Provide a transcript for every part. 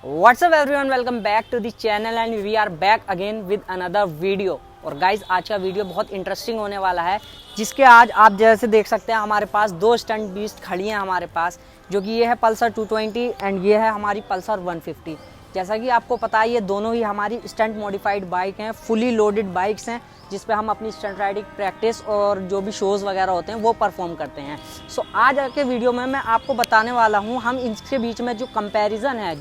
WhatsApp everyone, welcome back to the channel and we are back again with another video. और guys आज का video बहुत interesting होने वाला है, जिसके आज आप जैसे देख सकते हैं हमारे पास दो स्टंट बीस्ट खड़ी हैं हमारे पास, जो कि ये है पल्सर 220 एंड ये है हमारी पल्सर 150। जैसा कि आपको पता है ये दोनों ही हमारी स्टंट मॉडिफाइड बाइक हैं, फुली लोडेड बाइक्स हैं, जिस पे हम अपनी स्टंट राइडिंग प्रैक्टिस और जो भी शोज़ वगैरह होते हैं वो परफॉर्म करते हैं। सो आज के वीडियो में मैं आपको बताने वाला हूँ हम इनके बीच में जो कंपैरिजन है,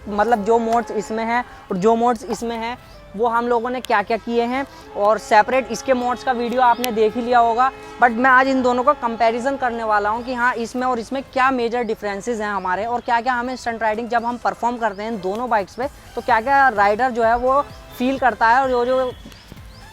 मतलब जो मोड्स इसमें है और जो मोड्स इसमें है, वो हम लोगों ने क्या क्या किए हैं। और सेपरेट इसके मोड्स का वीडियो आपने देख ही लिया होगा, बट मैं आज इन दोनों का कंपैरिजन करने वाला हूं कि हाँ इसमें और इसमें क्या मेजर डिफरेंसेस हैं हमारे, और क्या क्या हमें स्टंट राइडिंग जब हम परफॉर्म करते हैं दोनों बाइक्स पे तो क्या क्या राइडर जो है वो फील करता है, और जो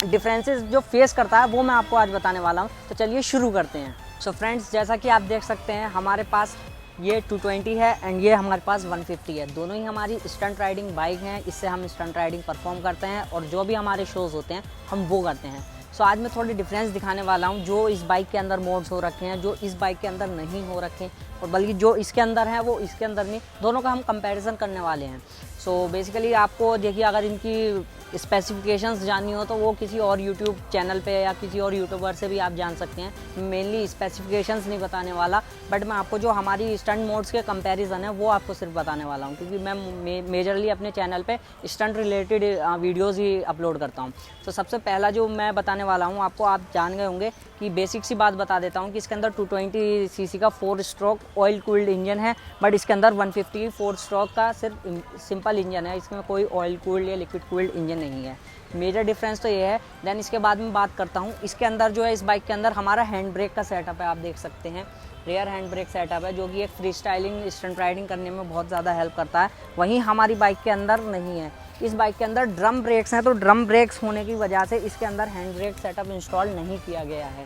डिफरेंसेस जो फेस करता है वो मैं आपको आज बताने वाला हूँ। तो चलिए शुरू करते हैं। सो फ्रेंड्स, जैसा कि आप देख सकते हैं हमारे पास ये 220 है एंड ये हमारे पास 150 है। दोनों ही हमारी स्टंट राइडिंग बाइक हैं, इससे हम स्टंट राइडिंग परफॉर्म करते हैं और जो भी हमारे शोज़ होते हैं हम वो करते हैं। सो आज मैं थोड़ी डिफरेंस दिखाने वाला हूँ, जो इस बाइक के अंदर मोड्स हो रखे हैं, जो इस बाइक के अंदर नहीं हो रखे, और बल्कि जो इसके अंदर हैं वो इसके अंदर नहीं, दोनों का हम कंपैरिजन करने वाले हैं। सो बेसिकली आपको देखिए, अगर इनकी स्पेसिफिकेशंस जाननी हो तो वो किसी और यूट्यूब चैनल पे या किसी और यूट्यूबर से भी आप जान सकते हैं। मेनली स्पेसिफिकेशंस नहीं बताने वाला, बट मैं आपको जो हमारी स्टंट मोड्स के कंपैरिजन है वो आपको सिर्फ बताने वाला हूँ, क्योंकि मैं मेजरली अपने चैनल पे स्टंट रिलेटेड वीडियोज़ ही अपलोड करता हूँ। तो सबसे पहला जो मैं बताने वाला हूँ आपको, आप जान गए होंगे कि बेसिक सी बात बता देता हूँ कि इसके अंदर 220 सीसी का 4 स्ट्रोक ऑयल कूल्ड इंजन है, बट इसके अंदर 150 4 स्ट्रोक का सिर्फ सिंपल इंजन है, इसमें कोई ऑयल कूल्ड या लिक्विड कूल्ड इंजन नहीं है। मेजर डिफरेंस तो ये है। देन इसके बाद में बात करता हूँ, इसके अंदर जो है इस बाइक के अंदर हमारा हैंड ब्रेक का सेटअप है, आप देख सकते हैं रेयर हैंड ब्रेक सेटअप है, जो कि एक फ्री स्टाइलिंग स्टंट राइडिंग करने में बहुत ज़्यादा हेल्प करता है। वहीं हमारी बाइक के अंदर नहीं है। इस बाइक के अंदर ड्रम ब्रेक्स हैं, तो ड्रम ब्रेक्स होने की वजह से इसके अंदर हैंड ब्रेक सेटअप इंस्टॉल नहीं किया गया है।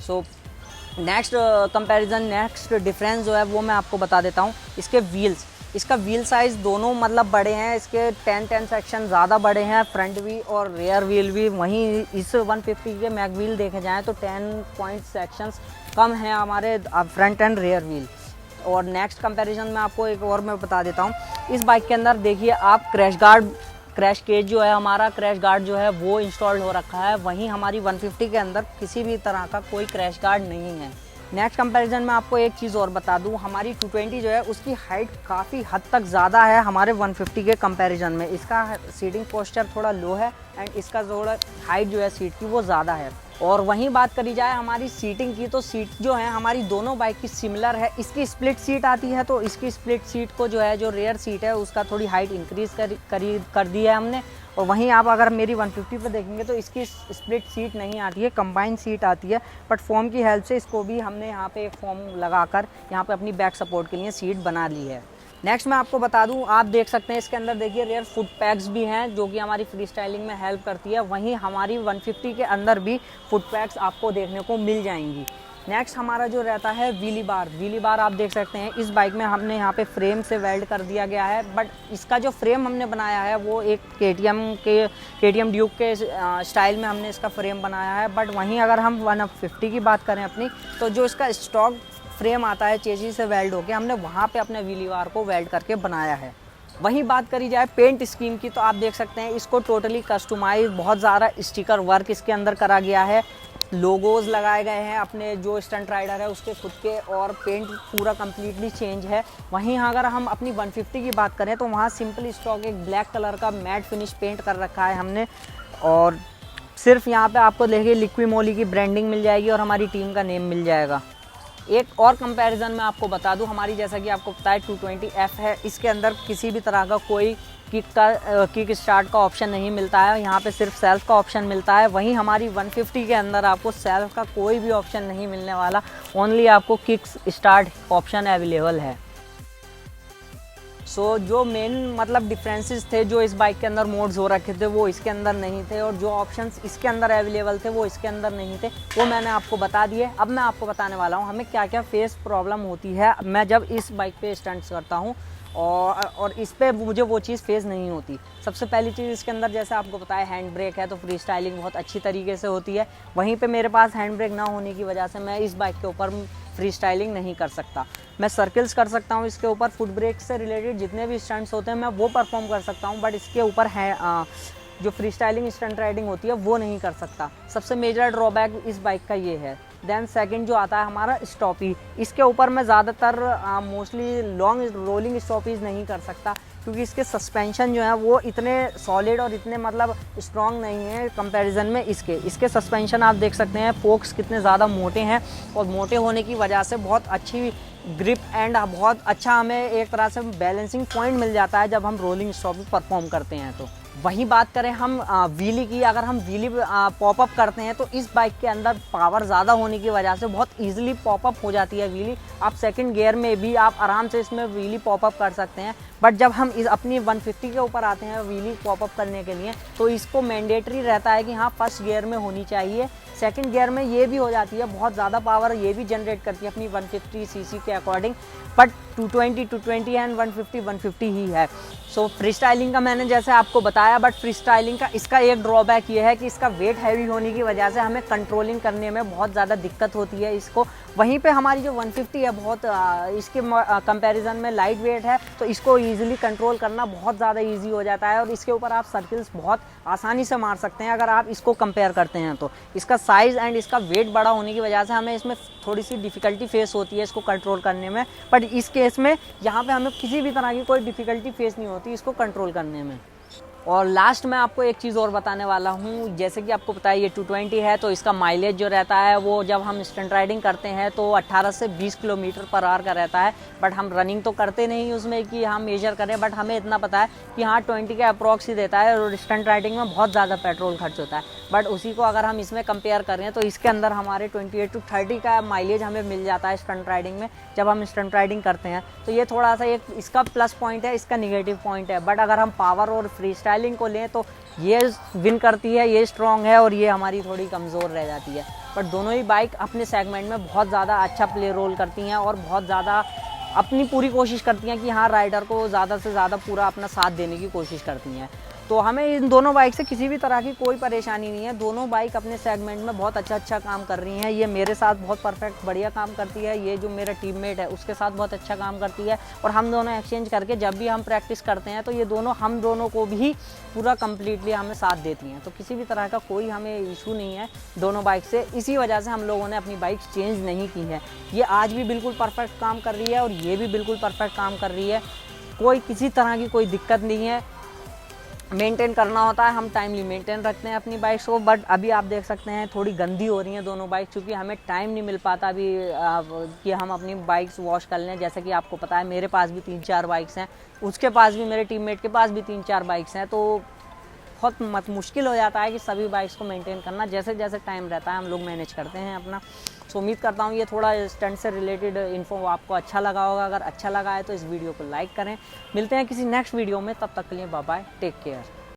So next comparison, next difference जो है वो मैं आपको बता देता हूँ। इसके व्हील्स, इसका व्हील साइज़ दोनों मतलब बड़े हैं, इसके 10 सेक्शन ज़्यादा बड़े हैं, फ्रंट व्हील और रेयर व्हील भी। वहीं इस 150 के मैग व्हील देखे जाएँ तो 10 पॉइंट सेक्शंस कम हैं हमारे फ्रंट एंड रेयर व्हील। और नेक्स्ट कंपैरिजन में आपको एक और मैं बता देता हूँ, इस बाइक के अंदर देखिए आप क्रैश केज जो है हमारा, क्रैश गार्ड जो है वो इंस्टॉल्ड हो रखा है। वहीं हमारी 150 के अंदर किसी भी तरह का कोई क्रैश गार्ड नहीं है। नेक्स्ट कंपैरिजन में आपको एक चीज़ और बता दूं, हमारी 220 जो है उसकी हाइट काफ़ी हद तक ज़्यादा है हमारे 150 के कंपैरिजन में। इसका सीटिंग पोस्चर थोड़ा लो है एंड इसका थोड़ा हाइट जो है सीट की वो ज़्यादा है। और वहीं बात करी जाए हमारी सीटिंग की, तो सीट जो है हमारी दोनों बाइक की सिमिलर है। इसकी स्प्लिट सीट आती है, तो इसकी स्प्लिट सीट को जो है, जो रेयर सीट है उसका थोड़ी हाइट इंक्रीज़ कर दी है हमने। और वहीं आप अगर मेरी 150 पे देखेंगे तो इसकी स्प्लिट सीट नहीं आती है, कंबाइंड सीट आती है, बट फोम की हेल्प से इसको भी हमने यहाँ पे एक फोम लगाकर यहाँ पे अपनी बैक सपोर्ट के लिए सीट बना ली है। नेक्स्ट मैं आपको बता दूं, आप देख सकते हैं इसके अंदर देखिए रेयर फुट पैक्स भी हैं, जो कि हमारी फ्री स्टाइलिंग में हेल्प करती है। वहीं हमारी 150 के अंदर भी फुट पैक्स आपको देखने को मिल जाएंगी। नेक्स्ट हमारा जो रहता है व्हीली बार आप देख सकते हैं इस बाइक में हमने यहाँ पे फ्रेम से वेल्ड कर दिया गया है, बट इसका जो फ्रेम हमने बनाया है वो एक KTM ड्यूक के स्टाइल में हमने इसका फ्रेम बनाया है। बट वहीं अगर हम 150 की बात करें अपनी, तो जो इसका स्टॉक फ्रेम आता है चेसी से वेल्ड होके, हमने वहाँ पे अपने व्हीली बार को वेल्ड करके बनाया है। वहीं बात करी जाए पेंट स्कीम की, तो आप देख सकते हैं इसको टोटली कस्टमाइज, बहुत ज़्यादा स्टिकर वर्क इसके अंदर करा गया है, लोगोज लगाए गए हैं अपने जो स्टंट राइडर है उसके खुद के, और पेंट पूरा कम्प्लीटली चेंज है। वहीं अगर हम अपनी 150 की बात करें तो वहाँ सिंपल स्टॉक एक ब्लैक कलर का मैट फिनिश पेंट कर रखा है हमने, और सिर्फ यहाँ पे आपको देखिए लिक्विमोली की ब्रांडिंग मिल जाएगी और हमारी टीम का नेम मिल जाएगा। एक और कंपैरिजन में आपको बता दूं, हमारी जैसा कि आपको पता है 220F है, इसके अंदर किसी भी तरह का कोई किक स्टार्ट का ऑप्शन नहीं मिलता है, यहाँ पे सिर्फ सेल्फ का ऑप्शन मिलता है। वहीं हमारी 150 के अंदर आपको सेल्फ का कोई भी ऑप्शन नहीं मिलने वाला, ओनली आपको किक स्टार्ट ऑप्शन अवेलेबल है। सो जो मेन मतलब डिफरेंसेस थे, जो इस बाइक के अंदर मोड्स हो रखे थे वो इसके अंदर नहीं थे, और जो ऑप्शंस इसके अंदर अवेलेबल थे वो इसके अंदर नहीं थे, वो मैंने आपको बता दिए। अब मैं आपको बताने वाला हूँ हमें क्या क्या फेस प्रॉब्लम होती है मैं जब इस बाइक पे स्टंट्स करता हूँ, और इस पे मुझे वो चीज़ फेस नहीं होती। सबसे पहली चीज़ इसके अंदर जैसे आपको पता है हैंड ब्रेक है, तो फ्री स्टाइलिंग बहुत अच्छी तरीके से होती है। वहीं पे मेरे पास हैंड ब्रेक ना होने की वजह से मैं इस बाइक के ऊपर फ्री स्टाइलिंग नहीं कर सकता। मैं सर्कल्स कर सकता हूँ इसके ऊपर, फुट ब्रेक से रिलेटेड जितने भी स्टंट्स होते हैं मैं वो परफॉर्म कर सकता हूँ, बट इसके ऊपर है जो फ्री स्टाइलिंग स्टंट राइडिंग होती है वो नहीं कर सकता। सबसे मेजर ड्रॉबैक इस बाइक का ये है। देन सेकंड जो आता है हमारा स्टॉपी, इसके ऊपर मैं ज़्यादातर मोस्टली लॉन्ग रोलिंग स्टॉपीज़ नहीं कर सकता, क्योंकि इसके सस्पेंशन जो है वो इतने सॉलिड और इतने मतलब स्ट्रॉन्ग नहीं है कंपैरिजन में इसके सस्पेंशन आप देख सकते हैं फोक्स कितने ज़्यादा मोटे हैं, और मोटे होने की वजह से बहुत अच्छी ग्रिप एंड बहुत अच्छा हमें एक तरह से बैलेंसिंग पॉइंट मिल जाता है जब हम रोलिंग स्टॉप परफॉर्म करते हैं। तो वहीं बात करें हम व्हीली की, अगर हम व्हीली पॉपअप करते हैं तो इस बाइक के अंदर पावर ज़्यादा होने की वजह से बहुत ईजिली पॉपअप हो जाती है व्हीली। आप सेकंड गियर में भी आप आराम से इसमें व्हीली पॉपअप कर सकते हैं, बट जब हम इस अपनी 150 के ऊपर आते हैं व्हीली पॉपअप करने के लिए तो इसको मैंडेटरी रहता है कि हाँ फर्स्ट गियर में होनी चाहिए। सेकंड गियर में ये भी हो जाती है, बहुत ज़्यादा पावर ये भी जनरेट करती है अपनी 150 सीसी के अकॉर्डिंग, बट 220 एंड 150 ही है। सो फ्री स्टाइलिंग का मैंने जैसे आपको बताया, बट फ्री स्टाइलिंग का इसका एक ड्रॉबैक ये है कि इसका वेट हैवी होने की वजह से हमें कंट्रोलिंग करने में बहुत ज़्यादा दिक्कत होती है इसको। वहीं पे हमारी जो 150 है बहुत इसके कंपैरिजन में लाइट वेट है, तो इसको ईजिली कंट्रोल करना बहुत ज़्यादा ईजी हो जाता है, और इसके ऊपर आप सर्किल्स बहुत आसानी से मार सकते हैं अगर आप इसको कंपेयर करते हैं तो। इसका साइज़ एंड इसका वेट बड़ा होने की वजह से हमें इसमें थोड़ी सी डिफ़िकल्टी फेस होती है इसको कंट्रोल करने में, बट इस केस में यहाँ पे हमें किसी भी तरह की कोई डिफ़िकल्टी फेस नहीं होती इसको कंट्रोल करने में। और लास्ट में आपको एक चीज़ और बताने वाला हूँ, जैसे कि आपको पता है ये 220 है, तो इसका माइलेज जो रहता है वो जब हम स्टंट राइडिंग करते हैं तो 18 से 20 किलोमीटर पर आवर का रहता है, बट हम रनिंग तो करते नहीं उसमें कि हम मेजर करें, बट हमें इतना पता है कि हाँ 20 के अप्रॉक्स ही देता है, और स्टंट राइडिंग में बहुत ज़्यादा पेट्रोल खर्च होता है। बट उसी को अगर हम इसमें कंपेयर करें तो इसके अंदर हमारे 28 to 30 का माइलेज हमें मिल जाता है स्टंट राइडिंग में जब हम स्टंट राइडिंग करते हैं। तो ये थोड़ा सा एक इसका प्लस पॉइंट है, इसका निगेटिव पॉइंट है, बट अगर हम पावर और फ्री स्टाइलिंग को लें तो ये विन करती है, ये स्ट्रॉन्ग है, और ये हमारी थोड़ी कमज़ोर रह जाती है। बट दोनों ही बाइक अपने सेगमेंट में बहुत ज़्यादा अच्छा प्ले रोल करती हैं और बहुत ज़्यादा अपनी पूरी कोशिश करती हैं कि हाँ राइडर को ज़्यादा से ज़्यादा पूरा अपना साथ देने की कोशिश करती हैं। तो हमें इन दोनों बाइक से किसी भी तरह की कोई परेशानी नहीं है, दोनों बाइक अपने सेगमेंट में बहुत अच्छा काम कर रही हैं। ये मेरे साथ बहुत परफेक्ट बढ़िया काम करती है, ये जो मेरा टीममेट है उसके साथ बहुत अच्छा काम करती है, और हम दोनों एक्सचेंज करके जब भी हम प्रैक्टिस करते हैं तो ये दोनों हम दोनों को भी पूरा कम्प्लीटली हमें साथ देती हैं। तो किसी भी तरह का कोई हमें इशू नहीं है दोनों बाइक से, इसी वजह से हम लोगों ने अपनी बाइक चेंज नहीं की है। ये आज भी बिल्कुल परफेक्ट काम कर रही है और ये भी बिल्कुल परफेक्ट काम कर रही है, कोई किसी तरह की कोई दिक्कत नहीं है। मेंटेन करना होता है, हम टाइमली मेंटेन रखते हैं अपनी बाइक्स को, बट अभी आप देख सकते हैं थोड़ी गंदी हो रही हैं दोनों बाइक, क्योंकि हमें टाइम नहीं मिल पाता अभी कि हम अपनी बाइक्स वॉश कर लें। जैसे कि आपको पता है मेरे पास भी 3-4 बाइक्स हैं, उसके पास भी, मेरे टीममेट के पास भी 3-4 बाइक्स हैं, तो बहुत मुश्किल हो जाता है कि सभी बाइक्स को मेंटेन करना। जैसे जैसे टाइम रहता है हम लोग मैनेज करते हैं अपना। सो उम्मीद करता हूँ ये थोड़ा स्टंट से रिलेटेड इन्फो आपको अच्छा लगा होगा। अगर अच्छा लगा है तो इस वीडियो को लाइक करें। मिलते हैं किसी नेक्स्ट वीडियो में, तब तक के लिए बाय बाय, टेक केयर।